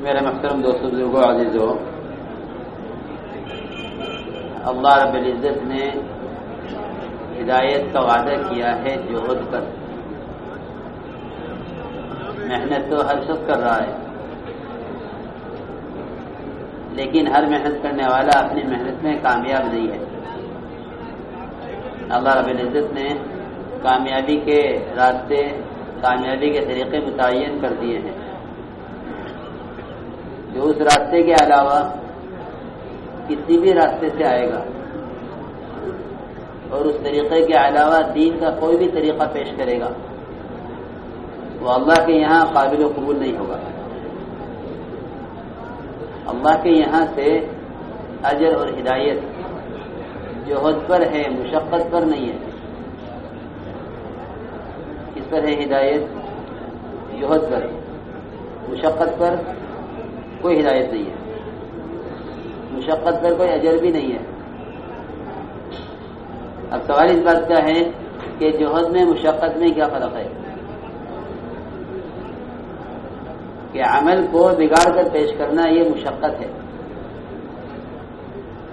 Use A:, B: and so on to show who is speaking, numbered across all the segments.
A: میرے محترم دوستوں بزرگوں عزیزوں، اللہ رب العزت نے ہدایت کا وعدہ کیا ہے جوہد پر۔ محنت تو ہر شخص کر رہا ہے، لیکن ہر محنت کرنے والا اپنی محنت میں کامیاب نہیں ہے۔ اللہ رب العزت نے کامیابی کے راستے، کامیابی کے طریقے متعین کر دیے ہیں، جو اس راستے کے علاوہ کسی بھی راستے سے آئے گا اور اس طریقے کے علاوہ دین کا کوئی بھی طریقہ پیش کرے گا، وہ اللہ کے یہاں قابل و قبول نہیں ہوگا۔ اللہ کے یہاں سے اجر اور ہدایت جوہد پر ہے، مشقت پر نہیں ہے۔ کس پر ہے ہدایت؟ جوہد پر۔ مشقت پر کوئی ہدایت نہیں ہے، مشقت پر کوئی اجر بھی نہیں ہے۔ اب سوال اس بات کا ہے کہ جوہد میں مشقت میں کیا فرق ہے؟ کہ عمل کو بگاڑ کر پیش کرنا یہ مشقت ہے،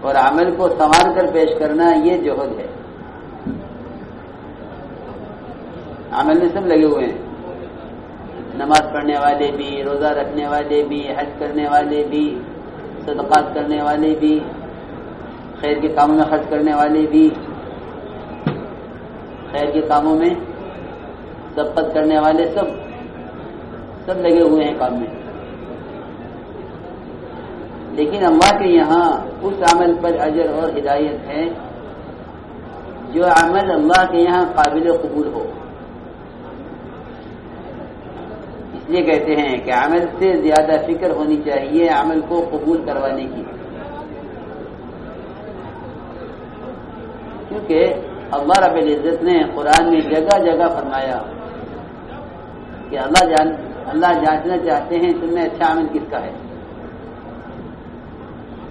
A: اور عمل کو سنوار کر پیش کرنا یہ جوہد ہے۔ عمل میں سب لگے ہوئے ہیں، نماز پڑھنے والے بھی، روزہ رکھنے والے بھی، حج کرنے والے بھی، صدقات کرنے والے بھی، خیر کے کاموں میں خرچ کرنے والے بھی، خیر کے کاموں میں سبقت کرنے والے، سب لگے ہوئے ہیں کام میں۔ لیکن اللہ کے یہاں اس عمل پر اجر اور ہدایت ہے جو عمل اللہ کے یہاں قابل قبول ہو۔ اس لیے کہتے ہیں کہ عمل سے زیادہ فکر ہونی چاہیے عمل کو قبول کروانے کی، کیونکہ اللہ رب العزت نے قرآن میں جگہ جگہ فرمایا کہ اللہ جانچنا چاہتے ہیں تم میں اچھا عمل کس کا ہے۔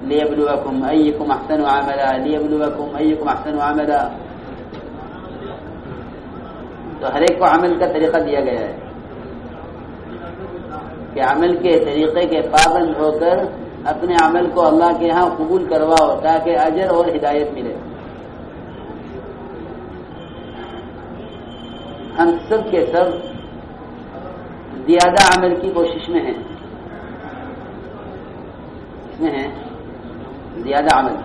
A: لیبلوکم ایکم احسن عملا، لیبلوکم ایکم احسن عملا۔ تو ہر ایک کو عمل کا طریقہ دیا گیا ہے کہ عمل کے طریقے کے پابند ہو کر اپنے عمل کو اللہ کے ہاں قبول کرواؤ تاکہ اجر اور ہدایت ملے۔ ہم سب کے سب زیادہ عمل کی کوشش میں ہیں، اس میں ہیں زیادہ عمل۔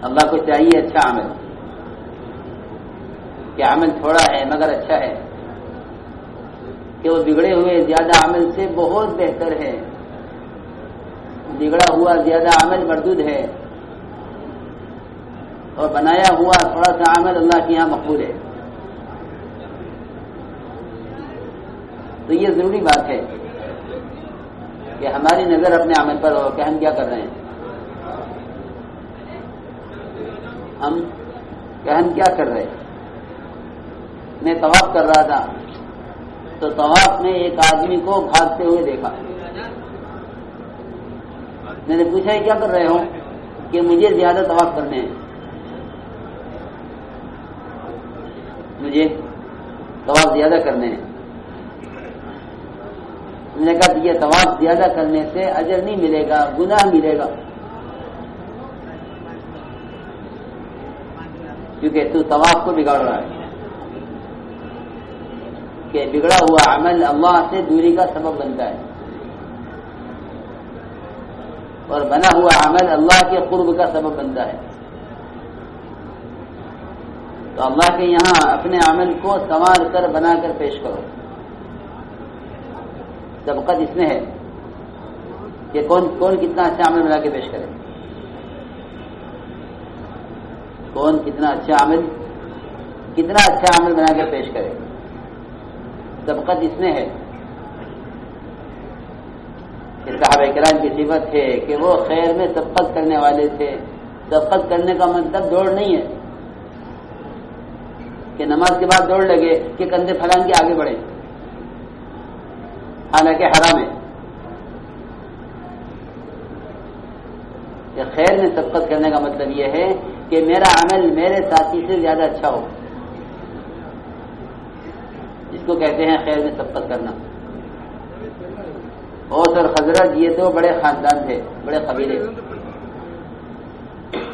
A: اللہ کو چاہیے اچھا عمل، کہ عمل تھوڑا ہے مگر اچھا ہے، کہ وہ بگڑے ہوئے زیادہ عمل سے بہت بہتر ہے، بگڑا ہوا زیادہ عمل مردود ہے، اور بنایا ہوا تھوڑا سا عمل اللہ کے یہاں مقبول ہے۔ تو یہ ضروری بات ہے کہ ہماری نظر اپنے عمل پر ہو کہ ہم کیا کر رہے ہیں، ہم کیا کر رہے ہیں۔ میں طواف کر رہا تھا تو طواف میں ایک آدمی کو بھاگتے ہوئے دیکھا، میں نے پوچھا کیا کر رہے ہو؟ کہ مجھے زیادہ طواف کرنے ہیں، مجھے طواف زیادہ کرنے ہیں۔ میں نے کہا یہ طواف زیادہ کرنے سے اجر نہیں ملے گا، گناہ ملے گا، کیونکہ تو طواف کو بگاڑ رہا ہے۔ کہ بگڑا ہوا عمل اللہ سے دوری کا سبب بنتا ہے، اور بنا ہوا عمل اللہ کے قرب کا سبب بنتا ہے۔ تو اللہ کے یہاں اپنے عمل کو سنوار کر بنا کر پیش کرو۔ سبقت اس میں ہے کہ کون کتنا اچھا عمل بنا کے پیش کرے، کون کتنا اچھا عمل بنا کے پیش کرے۔ سبقت اس میں ہے کہ صحابہ کرام کی صفت ہے کہ وہ خیر میں سبقت کرنے والے تھے۔ سبقت کرنے کا مطلب دوڑ نہیں ہے کہ نماز کے بعد دوڑ لگے کہ کندھے پھیلان کے آگے بڑھے، حالانکہ حرام ہے۔ کہ خیر میں سبقت کرنے کا مطلب یہ ہے کہ میرا عمل میرے ساتھی سے زیادہ اچھا ہو، اس کو کہتے ہیں خیر میں سبقت کرنا۔ اوس اور خزرج یہ دو بڑے خاندان تھے، بڑے قبیلے.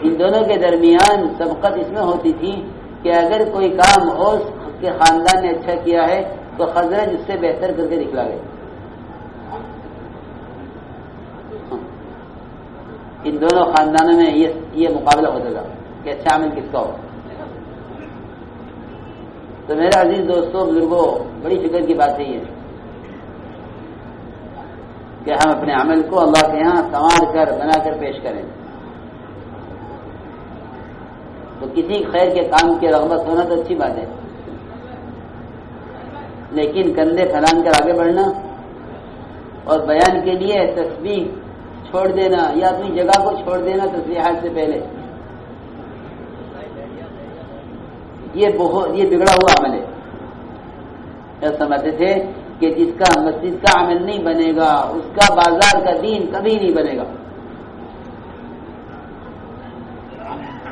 A: ان دونوں کے درمیان سبقت اس میں ہوتی تھی کہ اگر کوئی کام اوس کے خاندان نے اچھا کیا ہے تو خزرج اس سے بہتر کر کے دکھلا گئے. ان دونوں خاندانوں میں یہ مقابلہ ہوتا تھا کہ اچھا عمل کس کا ہو. تو میرے عزیز دوستوں، بزرگوں، بڑی فکر کی بات ہے یہ کہ ہم اپنے عمل کو اللہ کے یہاں سنوار کر بنا کر پیش کریں. تو کسی خیر کے کام کی رغبت ہونا تو اچھی بات ہے، لیکن کندھے پھیلان کر آگے بڑھنا اور بیان کے لیے تسبیح چھوڑ دینا یا اپنی جگہ کو چھوڑ دینا تسبیحات سے پہلے، یہ بگڑا ہوا عمل ہے. سمجھتے تھے کہ جس کا مسجد کا عمل نہیں بنے گا اس کا بازار کا دین کبھی نہیں بنے گا،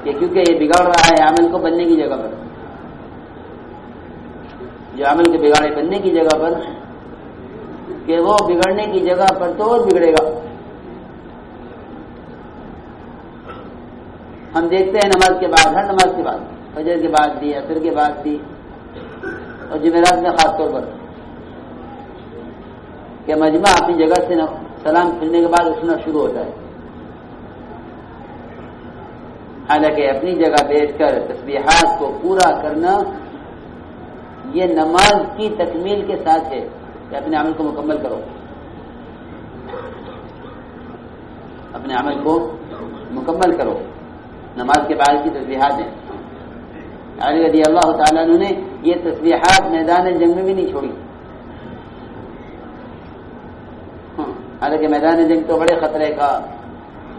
A: کیونکہ یہ بگڑ رہا ہے عمل کو بننے کی جگہ پر. جو عمل کے بگاڑے بننے کی جگہ پر کہ وہ بگڑنے کی جگہ پر تو اور بگڑے گا. ہم دیکھتے ہیں نماز کے بعد، ہر نماز کے بعد، فجر کے بعد بھی، عصر کے بعد بھی، اور جمعرات میں خاص طور پر، کہ مجمع اپنی جگہ سے سلام پھرنے کے بعد اٹھنا شروع ہوتا ہے. حالانکہ اپنی جگہ بیٹھ کر تسبیحات کو پورا کرنا یہ نماز کی تکمیل کے ساتھ ہے کہ اپنے عمل کو مکمل کرو، اپنے عمل کو مکمل کرو. نماز کے بعد کی تسبیحات ہیں. علی رضی اللہ تعالیٰ عنہ نے یہ تسبیحات میدان جنگ میں بھی نہیں چھوڑی. حالانکہ میدان جنگ تو بڑے خطرے کا،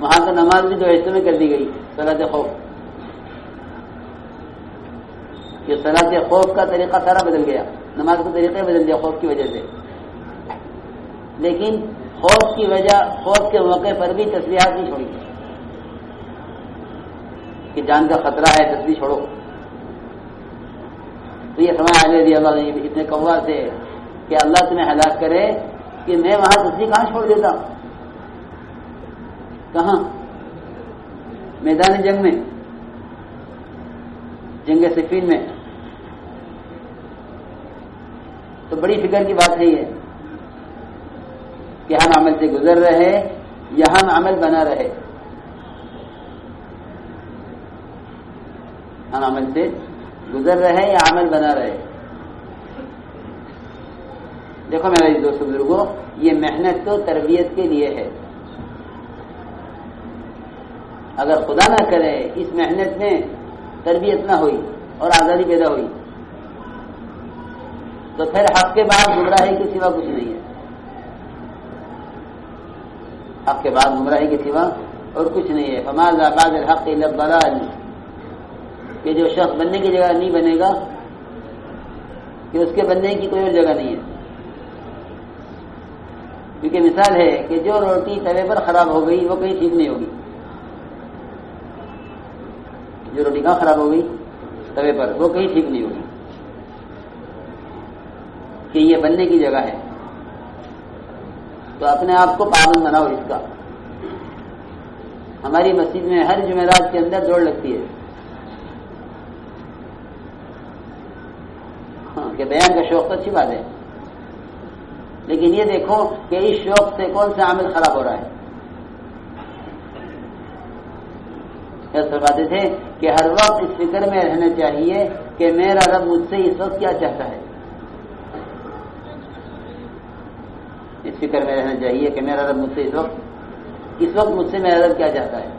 A: وہاں تو نماز بھی دو حصوں میں کر دی گئی، صلاۃ خوف. یہ صلاۃ خوف کا طریقہ سارا بدل گیا، نماز کا طریقہ بدل گیا خوف کی وجہ سے. لیکن خوف کی وجہ، خوف کے موقع پر بھی تسبیحات نہیں چھوڑی کہ جان کا خطرہ ہے تسبیح چھوڑو. تو یہ فرمایا علی رضی اللہ عنہ ابن قوا سے کہ اللہ تمہیں ہلاک کرے کہ میں وہاں تسبیح کہاں چھوڑ دیتا. کہاں؟ میدان جنگ میں، جنگ صفین میں. تو بڑی فکر کی بات ہے یہ کہ ہم عمل سے گزر رہے یا ہم عمل بنا رہے. ہم عمل سے گزر رہے یا عمل بنا رہے. دیکھو میرے دوستوں بزرگوں، یہ محنت تو تربیت کے لیے ہے. اگر خدا نہ کرے اس محنت میں تربیت نہ ہوئی اور آزادی پیدا ہوئی تو پھر حق کے بعد گمراہی کے سوا کچھ نہیں ہے. حق کے بعد گمراہی کے سوا اور کچھ نہیں ہے. فما ذا بعد الحق الا الضلال، کہ جو شخص بننے کی جگہ نہیں بنے گا کہ اس کے بننے کی کوئی اور جگہ نہیں ہے. کیونکہ مثال ہے کہ جو روٹی توے پر خراب ہو گئی وہ کہیں ٹھیک نہیں ہوگی. جو روٹی کہاں خراب ہو گئی؟ توے پر، وہ کہیں ٹھیک نہیں ہوگی کہ یہ بننے کی جگہ ہے. تو اپنے آپ کو پابند بناؤ اس کا. ہماری مسجد میں ہر جمعرات کے اندر دوڑ لگتی ہے کہ بیان کا شوق تو اچھی بات ہے، لیکن یہ دیکھو کہ اس شوق سے کون سا عمل خراب ہو رہا ہے. فرماتے تھے کہ ہر وقت اس فکر میں رہنا چاہیے کہ میرا رب مجھ سے اس وقت کیا چاہتا ہے. اس فکر میں رہنا چاہیے کہ میرا رب مجھ سے اس وقت مجھ سے میرا رب کیا چاہتا ہے.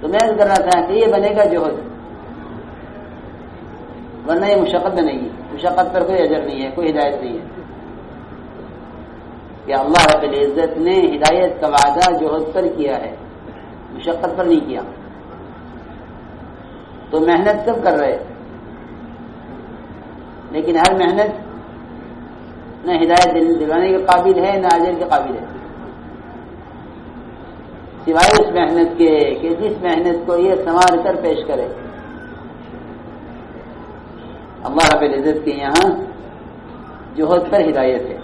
A: تو میں کر رہا تھا کہ یہ بنے گا جوہد، ورنہ یہ مشقت بنے گی. مشقت پر کوئی اجر نہیں ہے، کوئی ہدایت نہیں ہے. کہ اللہ رب العزت نے ہدایت کا وعدہ جوہد پر کیا ہے، مشقت پر نہیں کیا. تو محنت سب کر رہے، لیکن ہر محنت نہ ہدایت دلانے کے قابل ہے نہ اجر کے قابل ہے، سوائے اس محنت کے کہ جس محنت کو یہ سنوار کر پیش کرے. اللہ رب العزت کے یہاں جوہد پر ہدایت ہے.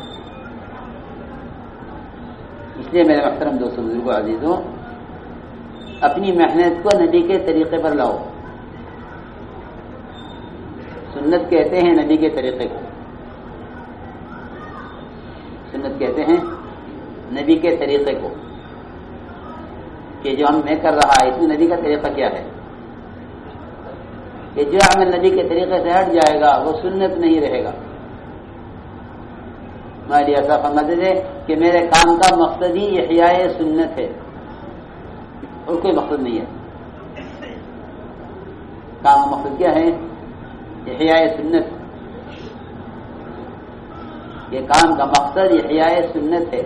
A: اس لیے میرے محترم دوستوں بزرگوں عزیزوں، اپنی محنت کو نبی کے طریقے پر لاؤ. سنت کہتے ہیں نبی کے طریقے کو، سنت کہتے ہیں نبی کے طریقے کو، کہ جو میں کر رہا ہے اس میں نبی کا طریقہ کیا ہے. کہ جو عمل نبی کے طریقے سے ہٹ جائے گا وہ سنت نہیں رہے گا. ہمارے ایسا فرماتے تھے کہ میرے کام کا مقصد ہی احیاء سنت ہے اور کوئی مقصد نہیں ہے. کام کا مقصد کیا ہے؟ احیاء سنت. یہ کام کا مقصد احیاء سنت ہے.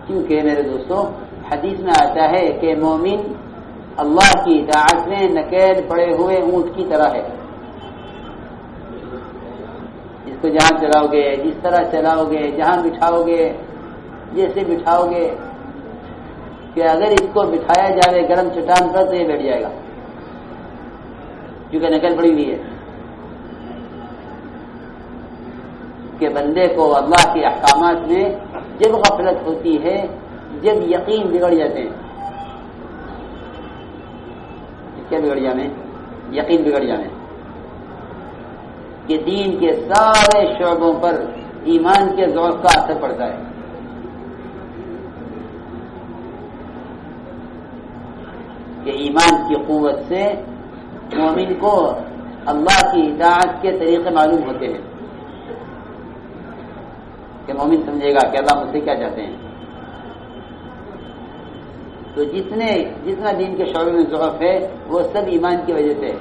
A: کیونکہ میرے دوستوں حدیث میں آتا ہے کہ مومن اللہ کی اطاعت میں نکیل پڑے ہوئے اونٹ کی طرح ہے. اس کو جہاں چلاؤ گے، جس طرح چلاؤ گے، جہاں بٹھاؤ گے، جیسے بٹھاؤ گے، کہ اگر اس کو بٹھایا جائے گرم چٹان پر تو یہ بیٹھ جائے گا، کیونکہ نکل پڑی ہوئی ہے. کہ بندے کو اللہ کے احکامات میں جب غفلت ہوتی ہے، جب یقین بگڑ جاتے ہیں. کیا بگڑ جانے؟ یقین بگڑ جانے. کہ دین کے سارے شعبوں پر ایمان کے ضعف کا اثر پڑتا ہے. کہ ایمان کی قوت سے مومن کو اللہ کی اطاعت کے طریقے معلوم ہوتے ہیں. کہ مومن سمجھے گا کہ اللہ مجھ سے کیا چاہتے ہیں. تو جتنا دین کے شعبے میں ضعف ہے وہ سب ایمان کی وجہ سے ہے.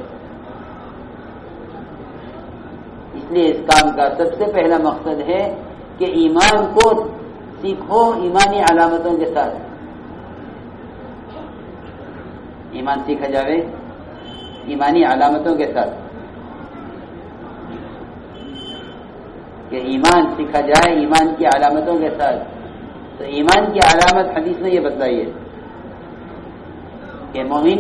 A: اس لیے اس کام کا سب سے پہلا مقصد ہے کہ ایمان کو سیکھو ایمانی علامتوں کے ساتھ. ایمان سیکھا جائے ایمانی علامتوں کے ساتھ. کہ ایمان سیکھا جائے ایمان کی علامتوں کے ساتھ. تو ایمان کی علامت حدیث نے یہ بتلائی ہے کہ مومن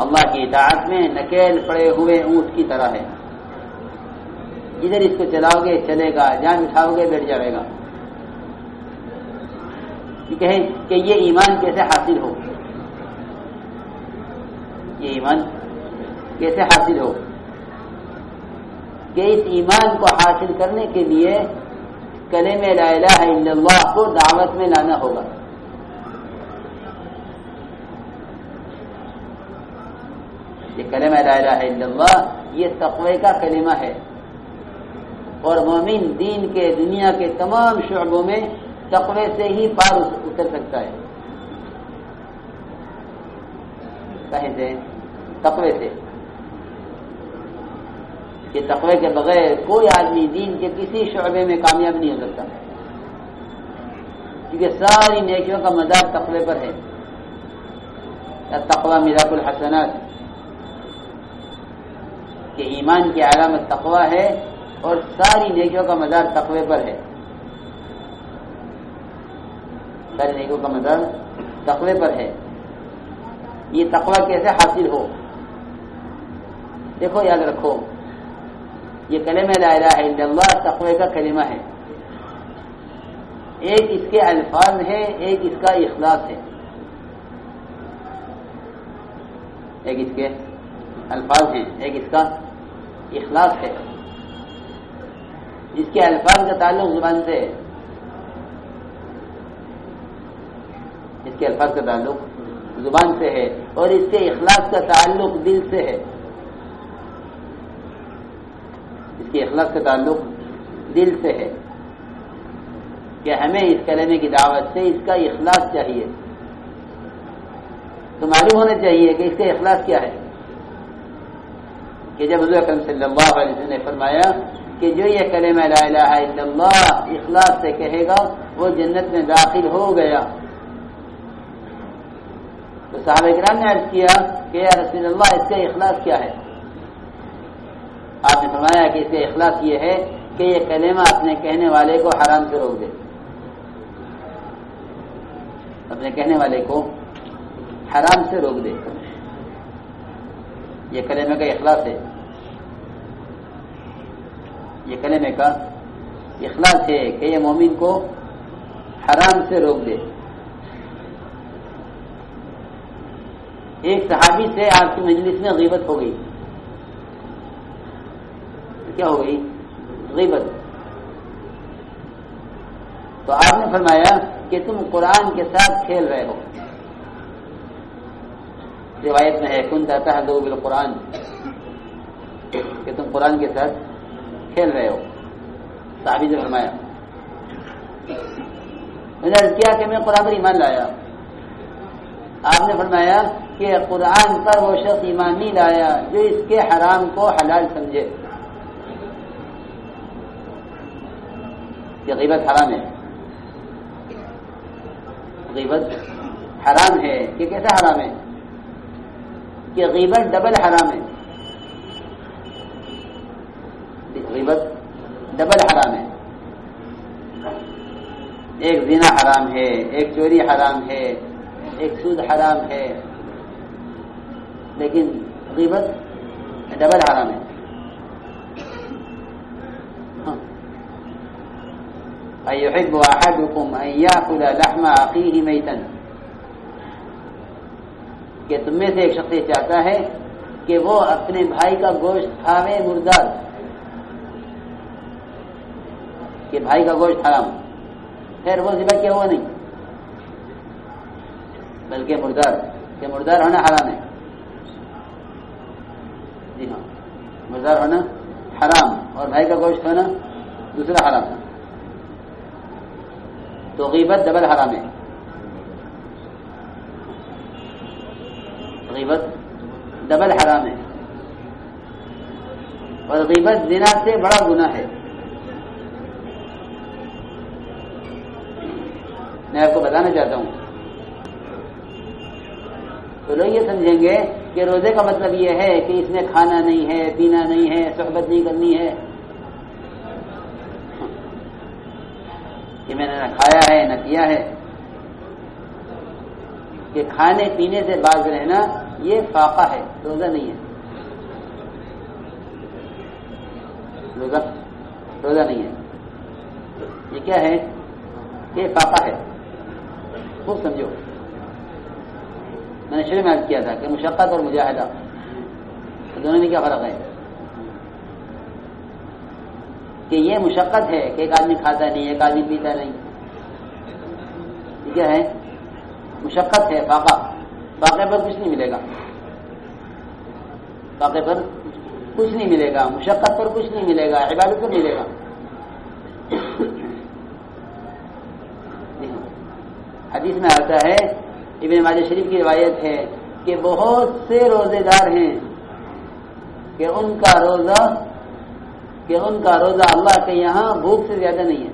A: اللہ کی اطاعت میں نکیل پڑے ہوئے اونٹ کی طرح ہے. جدھر اس کو چلاؤ گے چلے گا، جہاں بٹھاؤ گے بیٹھ جائے گا. کہیں کہ یہ ایمان کیسے حاصل ہو؟ یہ ایمان کیسے حاصل ہو؟ کہ اس ایمان کو حاصل کرنے کے لیے کلمہ لا الہ الا اللہ کو دعوت میں لانا ہوگا. یہ کلمہ لا الہ الا اللہ یہ تقوی کا کلمہ ہے. اور مومن دین کے دنیا کے تمام شعبوں میں تقوی سے ہی پار اتر سکتا ہے. کہیں سے؟ تقوی سے. کہ تقوی کے بغیر کوئی آدمی دین کے کسی شعبے میں کامیاب نہیں ہو سکتا. کیونکہ ساری نیکیوں کا مدار تقوی پر ہے. تقوی میراث الحسنات. کہ ایمان کی علامت تقوی ہے اور ساری نیکیوں کا مدار تقوی پر ہے. ساری نیکیوں کا مدار تقوی پر ہے. یہ تقوی کیسے حاصل ہو؟ دیکھو یاد رکھو، یہ کلمہ لا الہ الا اللہ تقوی کا کلمہ ہے. ایک اس کے الفاظ ہے، ایک اس کا اخلاص ہے. ایک اس کے الفاظ ہیں، ایک اس کا اخلاص ہے. اس کے الفاظ کا تعلق زبان سے ہے. اس کے الفاظ کا تعلق زبان سے ہے اور اس کے اخلاص کا تعلق دل سے ہے. اس کے اخلاص کا تعلق دل سے ہے. کہ ہمیں اس کلمے کی دعوت سے اس کا اخلاص چاہیے. تو معلوم ہونا چاہیے کہ اس کا اخلاص کیا ہے. کہ جب حضور اکرم صلی اللہ علیہ وسلم نے فرمایا کہ جو یہ کلمہ لا الہ الا اللہ اخلاص سے کہے گا وہ جنت میں داخل ہو گیا. تو صحابہ کرام نے عرض کیا کہ یا رسول اللہ اس کا اخلاص کیا ہے؟ آپ نے فرمایا کہ اس کا اخلاص یہ ہے کہ یہ کلمہ اپنے کہنے والے کو حرام سے روک دے. اپنے کہنے والے کو حرام سے روک دے. یہ کلمے کا اخلاص ہے. یہ کلمے کا اخلاص ہے کہ یہ مومن کو حرام سے روک دے. ایک صحابی سے آپ کی مجلس میں غیبت ہو گئی. کیا ہو گئی؟ غیبت. تو آپ نے فرمایا کہ تم قرآن کے ساتھ کھیل رہے ہو. روایت میں ہے کنت تحدث بالقرآن، کہ تم قرآن کے ساتھ کھیل رہے ہو. صحابی سے فرمایا. میں نے عرض کیا کہ میں قرآن پر ایمان لایا. آپ نے فرمایا کہ قرآن پر وہ شخص ایمان نہیں لایا جو اس کے حرام کو حلال سمجھے. کہ غیبت حرام ہے. غیبت حرام ہے. کہ کیسا حرام ہے؟ کہ غیبت ڈبل حرام ہے. غیبت ڈبل حرام ہے. ایک زنا حرام ہے، ایک چوری حرام ہے، ایک سود حرام ہے، لیکن غیبت ڈبل حرام ہے. أَيُحِبُّ أَحَدُكُمْ أَن يَأْكُلَ لَحْمَ أَخِيهِ مَيْتًا، کہ تم میں سے ایک شخص یہ چاہتا ہے کہ وہ اپنے بھائی کا گوشت کھاوے مردار. کہ بھائی کا گوشت حرام، خیر وہ ذبح کیا ہوا نہیں بلکہ مردار. کہ مردار ہونا حرام ہے. جی ہاں، مردار ہونا حرام اور بھائی کا گوشت ہونا دوسرا حرام. تو غیبت ڈبل حرام ہے. غیبت ڈبل حرام ہے. اور غیبت زنا سے بڑا گناہ ہے. میں آپ کو بتانا چاہتا ہوں. تو لوگ یہ سمجھیں گے کہ روزے کا مطلب یہ ہے کہ اس میں کھانا نہیں ہے، پینا نہیں ہے، صحبت نہیں کرنی ہے. کہ میں نے نہ کھایا ہے نہ پیا ہے. کہ کھانے پینے سے باز رہنا یہ فاقہ ہے، روزہ نہیں ہے. روزہ نہیں ہے. یہ کیا ہے؟ یہ فاقہ ہے. خوب سمجھو. میں نے شروع میں عرض کیا تھا کہ مشقت اور مجاہدہ دونوں میں کیا فرق ہے. کہ یہ مشقت ہے کہ ایک آدمی کھاتا نہیں، ایک آدمی پیتا نہیں. یہ کیا ہے؟ مشقت ہے. فاقہ. فاقے پر کچھ نہیں ملے گا. فاقے پر کچھ نہیں ملے گا. مشقت پر کچھ نہیں ملے گا. عبادت پر ملے گا. حدیث میں آتا ہے، ابن ماجہ شریف کی روایت ہے کہ بہت سے روزے دار ہیں کہ ان کا روزہ اللہ کے یہاں بھوک سے زیادہ نہیں ہے.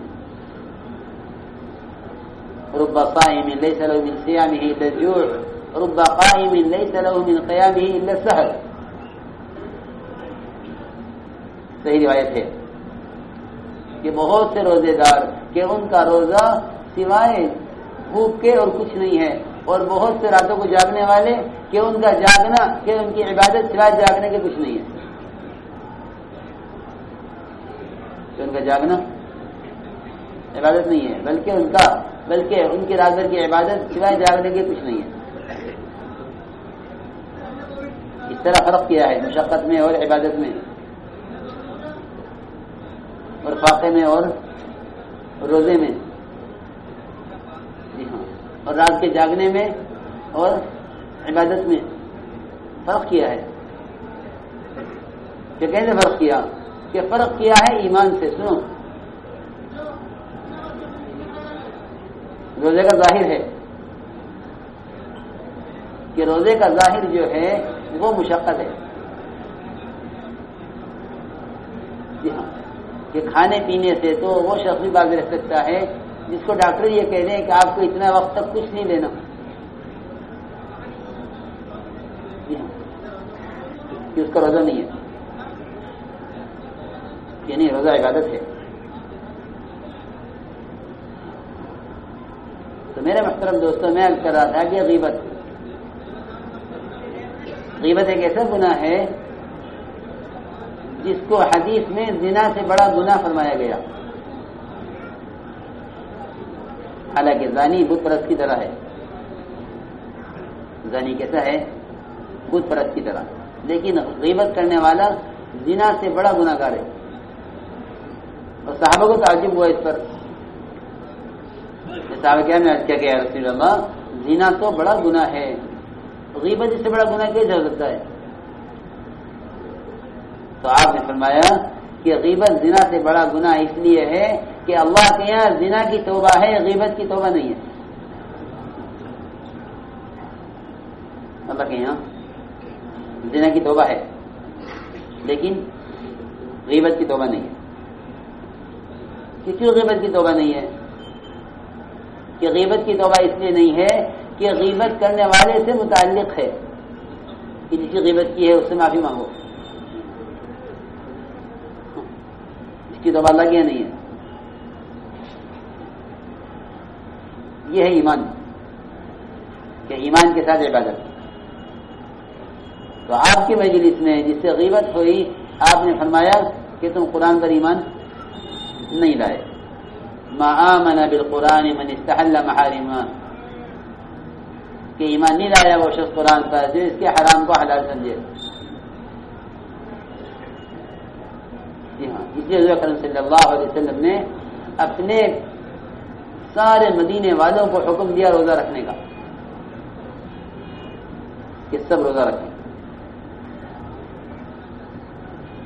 A: رب صائم ليس له من صيامه الا الجوع، رب قائم ليس له من قيامه الا السحر. صحیح روایت ہے کہ بہت سے روزے دار کہ ان کا روزہ سوائے بھوک کے اور کچھ نہیں ہے. اور بہت سے راتوں کو جاگنے والے کہ ان کا جاگنا، کہ ان کی عبادت سوائے جاگنے کے کچھ نہیں ہے. کہ ان کا جاگنا عبادت نہیں ہے، بلکہ ان کی رات بھر کی عبادت سوائے جاگنے کے کچھ نہیں ہے. اس طرح فرق کیا ہے مشقت میں اور عبادت میں، اور فاقے میں اور روزے میں. جی ہاں. اور رات کے جاگنے میں اور عبادت میں فرق کیا ہے. کہ کیسے فرق کیا؟ کہ فرق کیا ہے ایمان سے. سنو، روزے کا ظاہر ہے کہ روزے کا ظاہر جو ہے وہ مشقت ہے. جی ہاں. کہ کھانے پینے سے تو وہ شخص بھی باز رہ سکتا ہے جس کو ڈاکٹر یہ کہہ دیں کہ آپ کو اتنا وقت تک کچھ نہیں لینا. جی ہاں. کہ اس کا روزہ نہیں ہے. یعنی روزہ عبادت ہے. تو میرے محترم دوستوں، میں عرض کر رہا تھا کہ غیبت ایک ایسا گناہ ہے جس کو حدیث میں زنا سے بڑا گناہ فرمایا گیا. حالانکہ زانی بت پرست کی طرح ہے. زانی کیسا ہے؟ بت پرست کی طرح. لیکن غیبت کرنے والا زنا سے بڑا گناہ گار ہے. اور صحابہ کو تعجب ہوا اس پر. صحابہ کیا میں کیا کہ یا رسول اللہ زنا تو بڑا گناہ ہے، غیبت اس سے بڑا گناہ کیسے ہو سکتا ہے؟ تو آپ نے فرمایا کہ غیبت زنا سے بڑا گناہ اس لیے ہے کہ اللہ کے یہاں زنا کی توبہ ہے، غیبت کی توبہ نہیں ہے. اللہ کے یہاں زنا کی توبہ ہے لیکن غیبت کی توبہ نہیں ہے. کیوں غیبت کی توبہ نہیں ہے؟ کہ غیبت کی توبہ اس لیے نہیں ہے کہ غیبت کرنے والے سے متعلق ہے کہ جس کی غیبت کی ہے اس سے معافی مانگو. اس کی توبہ اللہ کی نہیں ہے. یہ ہے ایمان کہ ایمان کے ساتھ عبادت. تو آپ کی مجلس میں جس سے غیبت ہوئی آپ نے فرمایا کہ تم قرآن پر ایمان نہیں لائے. ما آمن بالقرآن من استحل محارما، کہ ایمان نہیں لایا وہ شخص قرآن پر جو اس کے حرام کو حلال سمجھے. جی ہاں، اس لیے حضور اکرم صلی اللہ علیہ وسلم نے اپنے سارے مدینے والوں کو حکم دیا روزہ رکھنے کا کہ سب روزہ رکھیں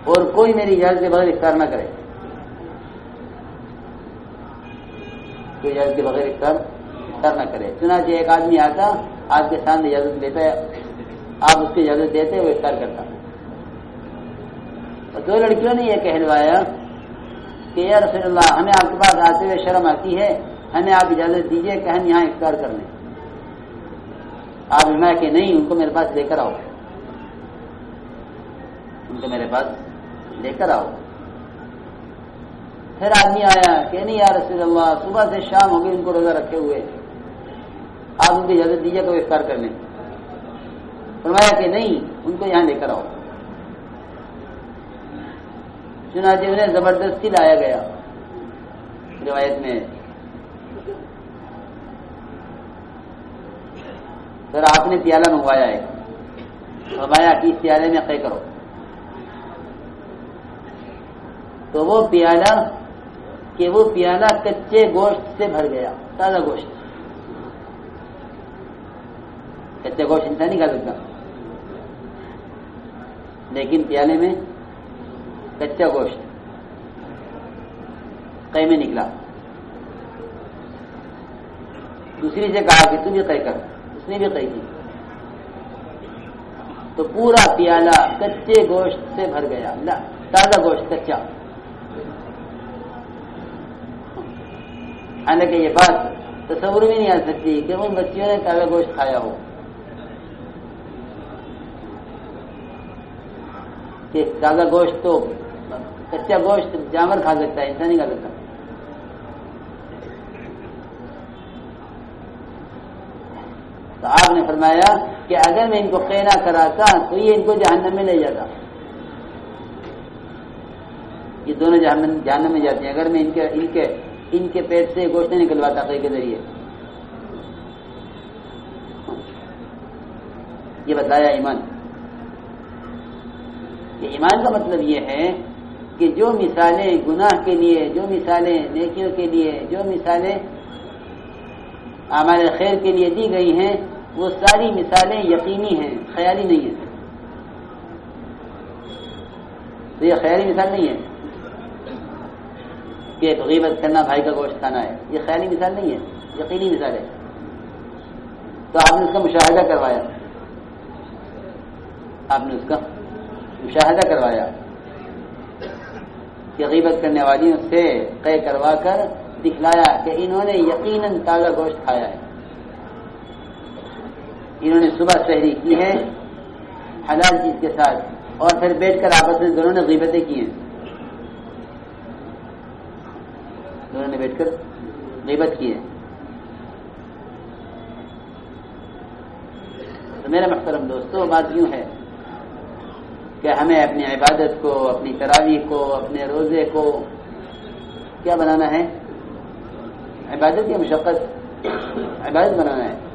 A: اور کوئی میری اجازت کے بغیر افطار نہ کرے. کوئی اجازت کے بغیر افطار نہ کرے. چنانچہ ایک آدمی آتا آپ کے سامنے اجازت لیتا ہے، آپ اس کی اجازت دیتے وہ افطار کرتا. اور دو لڑکیوں نے یہ کہلوایا کہ یا رسول اللہ ہمیں آپ کے پاس آتے ہوئے شرم آتی ہے، ہمیں آپ اجازت دیجیے کہ ہم یہاں افطار کر لیں. آپ فرمایا کہ نہیں، ان کو میرے پاس لے کر آؤ، ان کو میرے پاس لے کر آؤ. پھر آدمی آیا کہ نہیں یا رسول اللہ صبح سے شام ہو گئی ان کو روزہ رکھے ہوئے، آپ ان کو اجازت دیجیے کہ وہ افطار کر لیں. فرمایا کہ نہیں، ان کو یہاں لے کر آؤ. چنانچہ انہیں زبردستی لایا گیا. روایت میں پھر آپ نے پیالہ منگوایا ہے، فرمایا کہ اس پیالے میں قے کرو. تو وہ پیالہ کچے گوشت سے بھر گیا. تازہ گوشت، کچا گوشت انسان نہیں کھا سکتا، لیکن پیالے میں کچا گوشت قے میں نکلا. دوسری سے کہا کہ تم بھی قے کر، اس نے بھی قے کی. تو پورا پیالہ کچے گوشت سے بھر گیا. تازہ گوشت کچا. حالانکہ یہ بات تصور میں نہیں آ سکتی کہ ان بچیوں نے تازہ گوشت کھایا ہو. کہ تازہ گوشت تو کچا گوشت جانور کھا سکتا ہے، انسان نہیں کھا سکتا. تو آپ نے فرمایا کہ اگر میں ان کو قے نہ کراتا تو یہ ان کو جہنم میں لے جاتا. یہ دونوں جہنم میں جاتے ہیں اگر میں ان کے پیٹ سے گوشت نہیں نکلواتا قے کے ذریعے. یہ بتایا ایمان. کہ ایمان کا مطلب یہ ہے کہ جو مثالیں گناہ کے لیے، جو مثالیں نیکیوں کے لیے، جو مثالیں اعمال خیر کے لیے دی گئی ہیں وہ ساری مثالیں یقینی ہیں، خیالی نہیں ہیں. تو یہ خیالی مثال نہیں ہے کہ غیبت کرنا بھائی کا گوشت کھانا ہے. یہ خیالی مثال نہیں ہے، یقینی مثال ہے. تو آپ نے اس کا مشاہدہ کروایا، کہ غیبت کرنے والیوں سے قے کروا کر دکھلایا کہ انہوں نے یقیناً تازہ گوشت کھایا ہے. انہوں نے صبح سحری کی ہے حلال چیز کے ساتھ اور پھر بیٹھ کر آپس میں دونوں نے غیبتیں کی ہیں. دونوں نے بیٹھ کر غیبت کی ہے. تو میرے محترم دوستو بات یوں ہے کہ ہمیں اپنی عبادت کو، اپنی تراویح کو، اپنے روزے کو کیا بنانا ہے؟ عبادت یا مشقت؟ عبادت بنانا ہے.